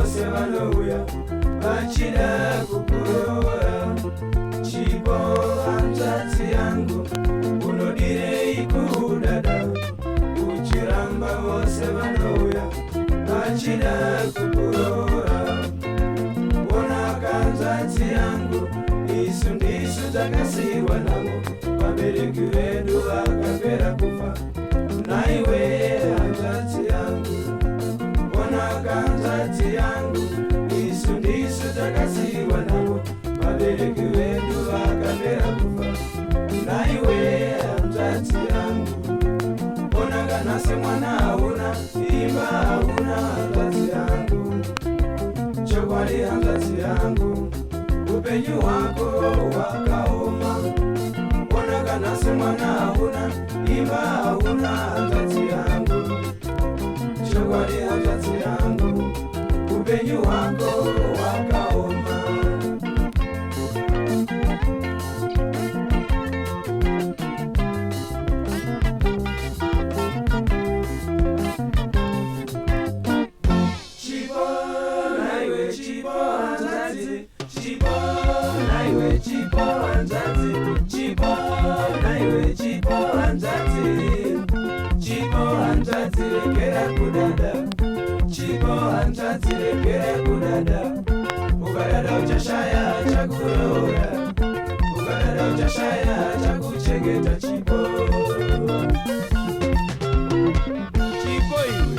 vose vanouya vachida kukuroora. Chipo hanzvadzi yangu, unodirei kudada? Uchiramba vose vanouya vachida kukuroora. Onaka hanzvadzi yangu, isu ndisu takasiyirwa navo, vabereki vedu vakapera kufa. Naiwe hanzvadzi yangu, onaka hanzvadzi yangu, isu ndisu takasiyirwa navo, vabereki vedu vakapera kufa. Naiwe hanzvadzi yangu, onaka nhasi mwana hauna, imba hauna hanzvadzi yangu. Chokwadi hanzvadzi yangu, upenyu hwako hwakaoma. Onaka nhasi mwana hauna, imba hauna hanzvadzi yangu. Chokwadi hanzvadzi yangu, upenyu hwako hwakaoma. Chipo naiwe chipo hanzvadzi, chipo naiwe chipo hanzvadzi, chipo naiwe chipo hanzvadzi. Chipo hanzvadzi regera kudada, chipo hanzvadzi regera kudada. Ukadada uchashaya chakuroora, ukadada uchashaya chakuchengeta. Chipo chipo iwe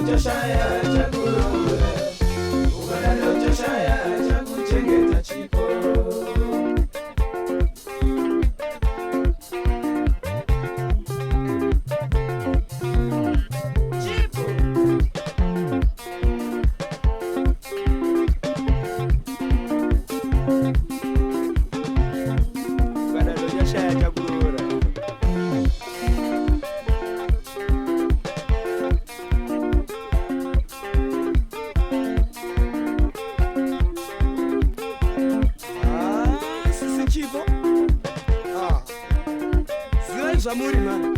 uchashaya chakuroora, ukadada uchashaya chakuchengeta. Chipo chipo ukadada uchashaya chakuroora. Zamuri man.